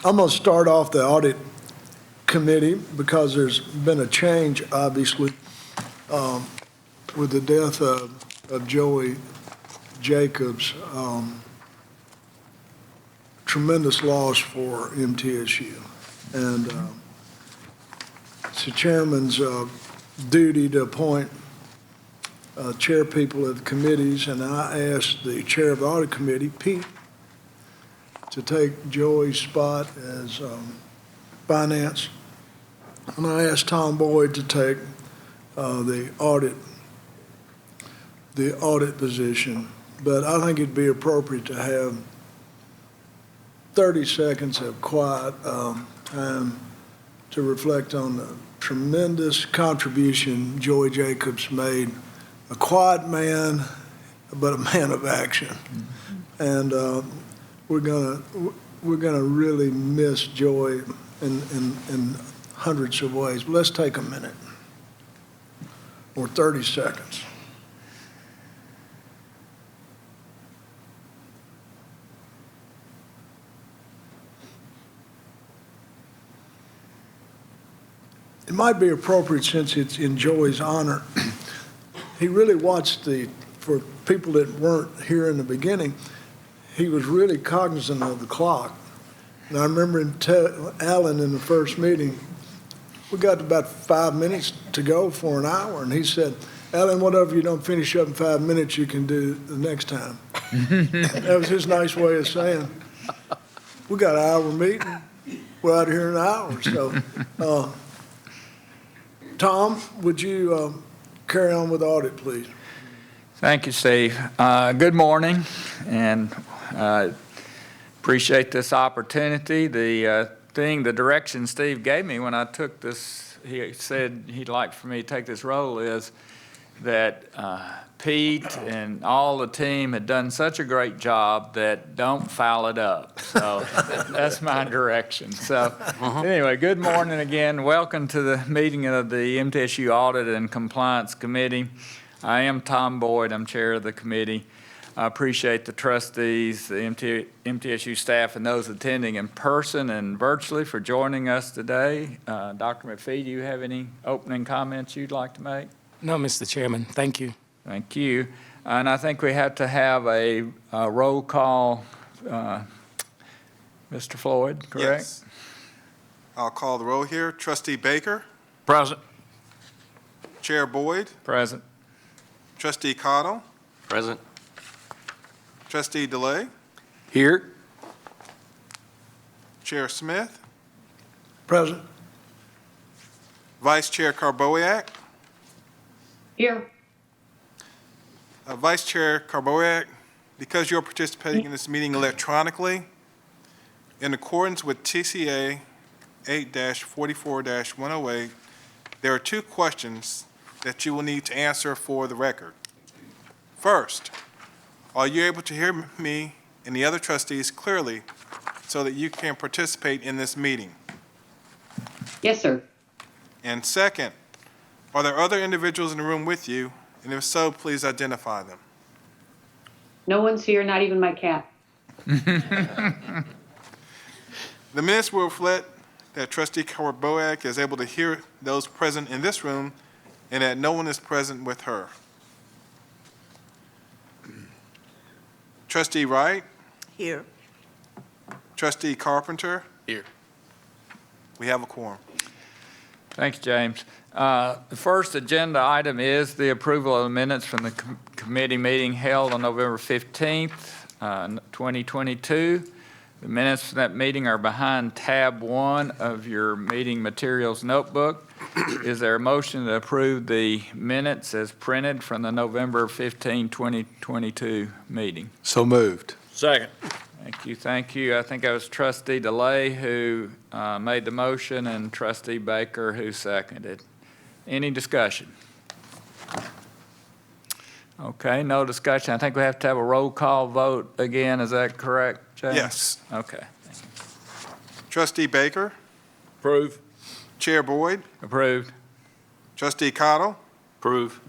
I'm going to start off the audit committee because there's been a change, obviously, with the death of Joey Jacobs. Tremendous loss for MTSU. And it's the chairman's duty to appoint chair people of the committees, and I asked the chair of the audit committee, Pete, to take Joey's spot as finance, and I asked Tom Boyd to take the audit position. But I think it'd be appropriate to have 30 seconds of quiet time to reflect on the tremendous contribution Joey Jacobs made. A quiet man, but a man of action. And we're gonna really miss Joey in hundreds of ways. But let's take a minute or 30 seconds. It might be appropriate, since it's in Joey's honor. He really watched for people that weren't here in the beginning, he was really cognizant of the clock. And I remember him Alan in the first meeting, we got about 5 minutes to go for an hour, and he said, Alan, whatever you don't finish up in 5 minutes, you can do the next time. That was his nice way of saying, we got an hour meeting, we're out of here in an hour. So, Tom, would you carry on with the audit, please? Thank you, Steve. Good morning, and appreciate this opportunity. The direction Steve gave me when I took this, he said he'd like for me to take this role, is that Pete and all the team had done such a great job that don't foul it up. So that's my direction. So anyway, good morning again. Welcome to the meeting of the MTSU Audit and Compliance Committee. I am Tom Boyd. I'm chair of the committee. I appreciate the trustees, the MTSU staff, and those attending in person and virtually for joining us today. Dr. McPhee, do you have any opening comments you'd like to make? No, Mr. Chairman. Thank you. Thank you. And I think we have to have a roll call. Mr. Floyd, correct? Yes. I'll call the roll here. Trustee Baker. Present. Chair Boyd. Present. Trustee Cottle. Present. Trustee DeLay. Here. Chair Smith. Present. Vice Chair Carbowiak. Here. Vice Chair Carbowiak, because you're participating in this meeting electronically, in accordance with TCA 8-44-108, there are 2 questions that you will need to answer for the record. First, are you able to hear me and the other trustees clearly so that you can participate in this meeting? Yes, sir. And second, are there other individuals in the room with you? And if so, please identify them. No one's here, not even my cat. The minutes will reflect that Trustee Carbowiak is able to hear those present in this room and that no one is present with her. Trustee Wright? Here. Trustee Carpenter? Here. We have a quorum. Thank you, James. The first agenda item is the approval of the minutes from the committee meeting held on November 15th, 2022. The minutes from that meeting are behind tab 1 of your meeting materials notebook. Is there a motion to approve the minutes as printed from the November 15, 2022 meeting? So moved. Second. Thank you, thank you. I think that was Trustee DeLay who made the motion and Trustee Baker who seconded. Any discussion? Okay, no discussion. I think we have to have a roll call vote again. Is that correct, James? Yes. Okay. Trustee Baker? Approve. Chair Boyd? Approved. Trustee Cottle? Approve.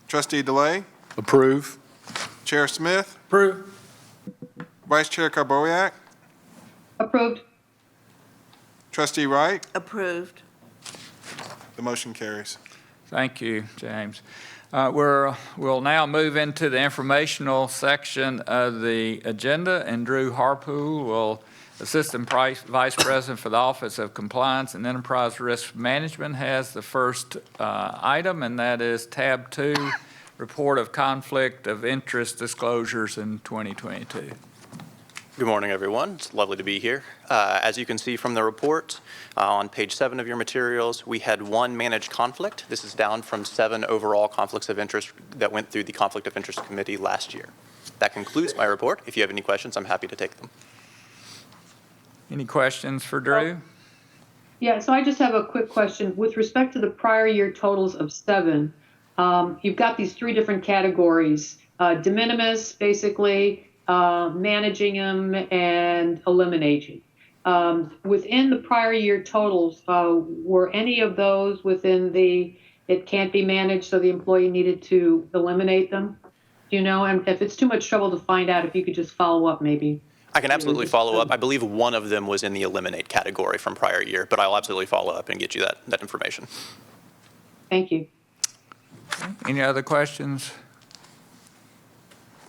Trustee DeLay? Approve. Chair Smith? Approved. Vice Chair Carbowiak? Approved. Trustee Wright? Approved. The motion carries. Thank you, James. We'll now move into the informational section of the agenda, and Drew Harpool will, Assistant Vice President for the Office of Compliance and Enterprise Risk Management, has the first item, and that is tab 2, Report of Conflict of Interest Disclosures in 2022. Good morning, everyone. It's lovely to be here. As you can see from the report, on page 7 of your materials, we had 1 managed conflict. This is down from 7 overall conflicts of interest that went through the Conflict of Interest Committee last year. That concludes my report. If you have any questions, I'm happy to take them. Any questions for Drew? Yeah, so I just have a quick question. With respect to the prior year totals of 7, you've got these 3 different categories, de minimis, basically, managing them, and eliminating. Within the prior year totals, were any of those within the it can't be managed, so the employee needed to eliminate them? Do you know? And if it's too much trouble to find out, if you could just follow up maybe. I can absolutely follow up. I believe one of them was in the eliminate category from prior year, but I'll absolutely follow up and get you that information. Thank you. Any other questions?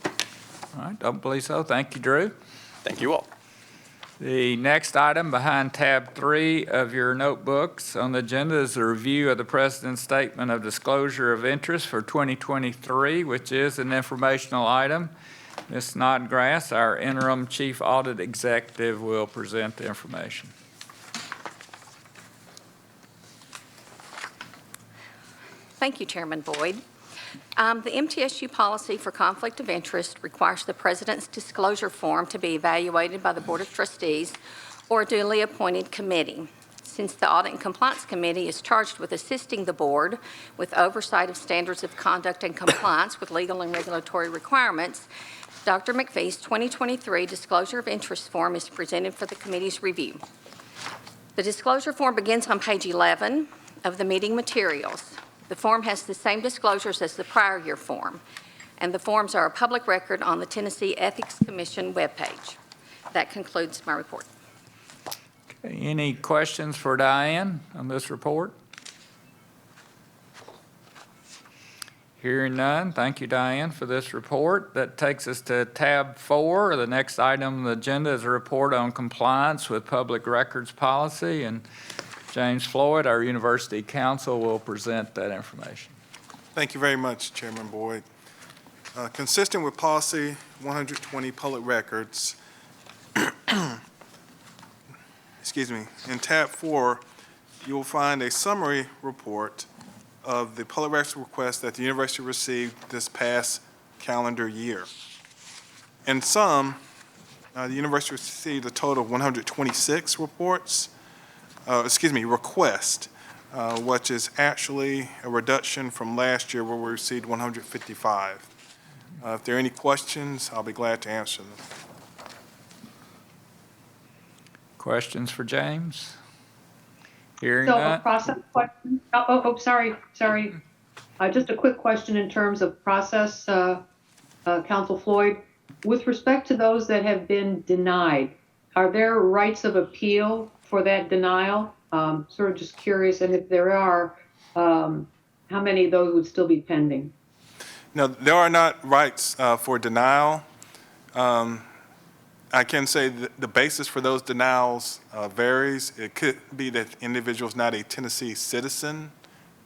All right, don't believe so. Thank you, Drew. Thank you all. The next item behind tab 3 of your notebooks on the agenda is a review of the President's Statement of Disclosure of Interest for 2023, which is an informational item. Ms. Snodgrass, our interim Chief Audit Executive, will present the information. Thank you, Chairman Boyd. The MTSU policy for conflict of interest requires the President's disclosure form to be evaluated by the Board of Trustees or a duly appointed committee. Since the Audit and Compliance Committee is charged with assisting the Board with oversight of standards of conduct and compliance with legal and regulatory requirements, Dr. McPhee's 2023 Disclosure of Interest form is presented for the committee's review. The disclosure form begins on page 11 of the meeting materials. The form has the same disclosures as the prior year form, and the forms are a public record on the Tennessee Ethics Commission webpage. That concludes my report. Okay, any questions for Diane on this report? Hearing none, thank you, Diane, for this report. That takes us to tab 4. The next item on the agenda is a report on compliance with public records policy, and James Floyd, our university counsel, will present that information. Thank you very much, Chairman Boyd. Consistent with Policy 120 Public Records, excuse me, in tab 4, you will find a summary report of the public records request that the university received this past calendar year. In sum, the university received a total of 126 requests, which is actually a reduction from last year where we received 155. If there are any questions, I'll be glad to answer them. Questions for James? Hearing So a none. process question. Sorry. Just a quick question in terms of process, Council Floyd. With respect to those that have been denied, are there rights of appeal for that denial? Sort of just curious, and if there are, how many of those would still be pending? No, there are not rights for denial. I can say that the basis for those denials varies. It could be that the individual is not a Tennessee citizen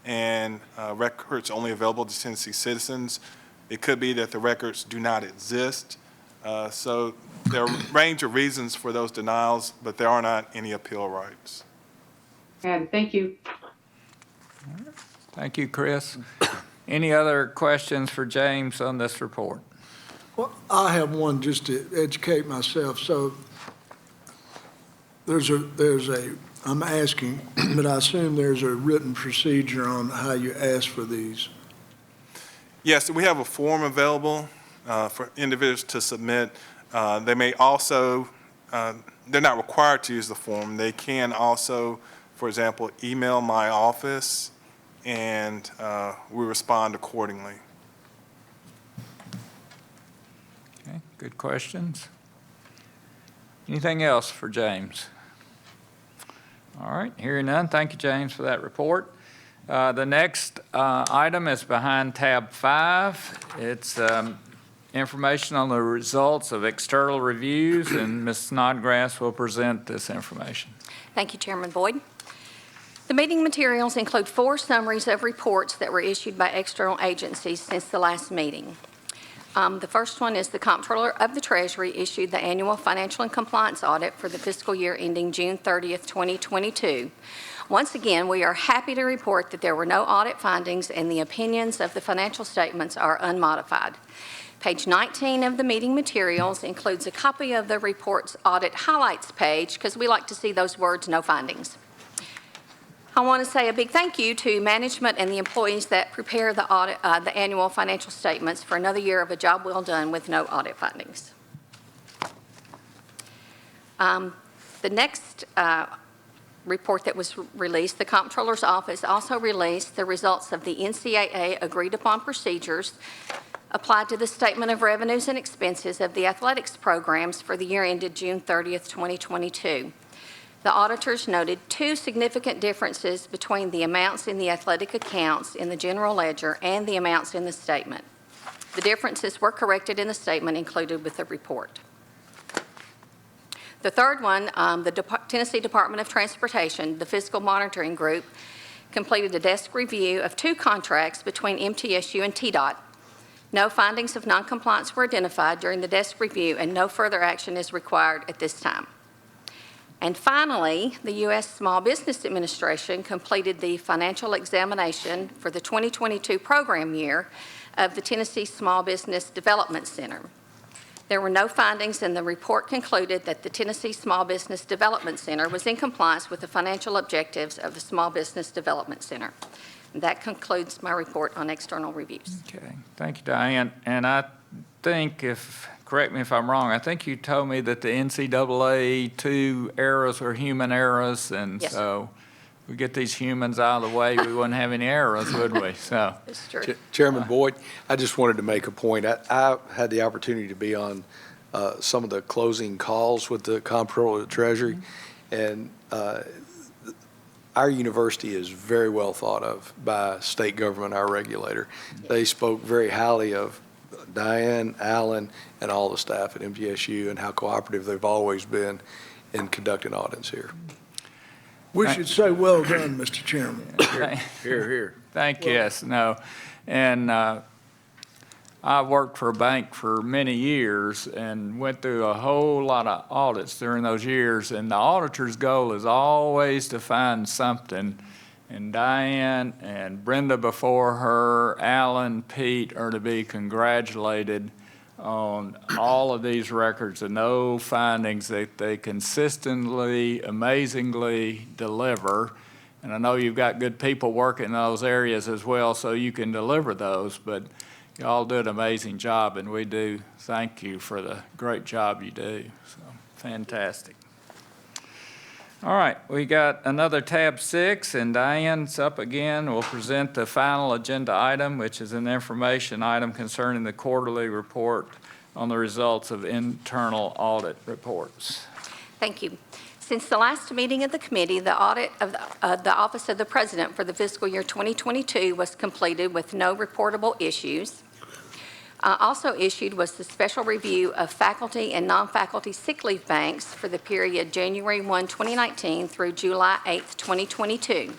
and records only available to Tennessee citizens. It could be that the records do not exist. So there are a range of reasons for those denials, but there are not any appeal rights. Thank you. Thank you, Chris. Any other questions for James on this report? Well, I have one just to educate myself. So I'm asking, but I assume there's a written procedure on how you ask for these. Yes, we have a form available for individuals to submit. They may also, they're not required to use the form. They can also, for example, email my office, and we respond accordingly. Okay, good questions. Anything else for James? All right, hearing none, thank you, James, for that report. The next item is behind tab 5. It's information on the results of external reviews, and Ms. Snodgrass will present this information. Thank you, Chairman Boyd. The meeting materials include 4 summaries of reports that were issued by external agencies since the last meeting. The first one is the Comptroller of the Treasury issued the annual financial and compliance audit for the fiscal year ending June 30th, 2022. Once again, we are happy to report that there were no audit findings and the opinions of the financial statements are unmodified. Page 19 of the meeting materials includes a copy of the report's audit highlights page because we like to see those words, no findings. I want to say a big thank you to management and the employees that prepare the audit, the annual financial statements for another year of a job well done with no audit findings. The next report that was released, the Comptroller's Office also released the results of the NCAA agreed-upon procedures applied to the Statement of Revenues and Expenses of the athletics programs for the year ended June 30th, 2022. The auditors noted 2 significant differences between the amounts in the athletic accounts in the general ledger and the amounts in the statement. The differences were corrected in the statement included with the report. The third one, the Tennessee Department of Transportation, the Fiscal Monitoring Group, completed a desk review of 2 contracts between MTSU and TDOT. No findings of noncompliance were identified during the desk review, and no further action is required at this time. And finally, the U.S. Small Business Administration completed the financial examination for the 2022 program year of the Tennessee Small Business Development Center. There were no findings, and the report concluded that the Tennessee Small Business Development Center was in compliance with the financial objectives of the Small Business Development Center. And that concludes my report on external reviews. Okay, thank you, Diane. And I think, correct me if I'm wrong, I think you told me that the NCAA 2 errors were human errors, and Yes. so we get these humans out of the way, we wouldn't have any errors, would we? So, It's true. Chairman Boyd, I just wanted to make a point. I had the opportunity to be on some of the closing calls with the Comptroller of the Treasury, and our university is very well thought of by state government, our regulator. They spoke very highly of Diane, Alan, and all the staff at MTSU and how cooperative they've always been in conducting audits here. We should say well done, Mr. Chairman. Here, here. thank you, yes, no. And I worked for a bank for many years and went through a whole lot of audits during those years, and the auditor's goal is always to find something. And Diane and Brenda before her, Alan, Pete are to be congratulated on all of these records and no findings that they consistently, amazingly deliver. And I know you've got good people working in those areas as well, so you can deliver those, but you all do an amazing job, and we do thank you for the great job you do. So, fantastic. All right, we got another tab 6, and Diane's up again. We'll present the final agenda item, which is an information item concerning the quarterly report on the results of internal audit reports. Thank you. Since the last meeting of the committee, the audit of the Office of the President for the fiscal year 2022 was completed with no reportable issues. Also issued was the special review of faculty and non-faculty sick leave banks for the period January 1, 2019 through July 8, 2022.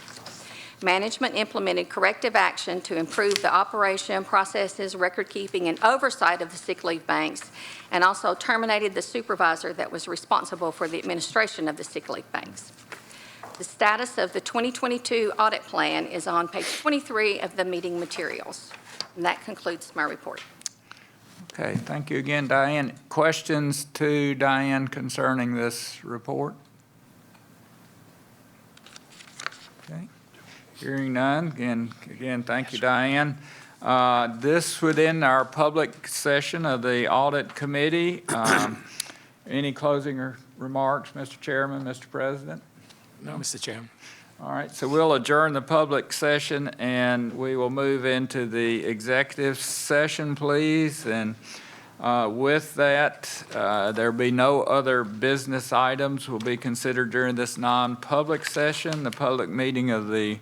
Management implemented corrective action to improve the operation, processes, record keeping, and oversight of the sick leave banks, and also terminated the supervisor that was responsible for the administration of the sick leave banks. The status of the 2022 audit plan is on page 23 of the meeting materials. And that concludes my report. Okay, thank you again, Diane. Questions to Diane concerning this report? Okay, hearing none. Again, thank you, Diane. This within our public session of the audit committee. Any closing remarks, Mr. Chairman, Mr. President? No, Mr. Chairman. All right, so we'll adjourn the public session and we will move into the executive session, please. And With that, there'll be no other business items will be considered during this non-public session. The public meeting of the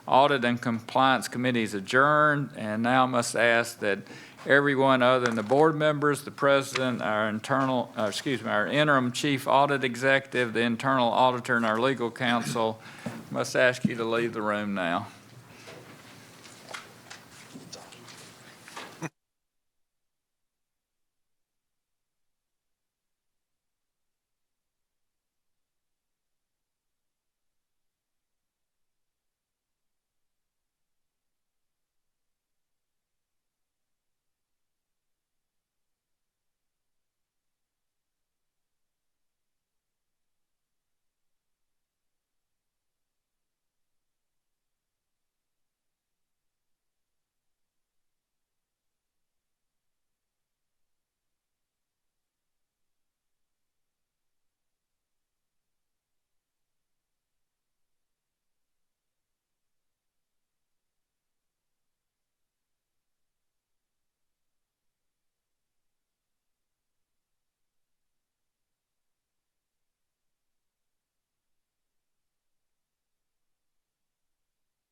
Audit and Compliance Committee is adjourned, and now I must ask that everyone other than the board members, the president, our interim chief audit executive, the internal auditor, and our legal counsel must ask you to leave the room now.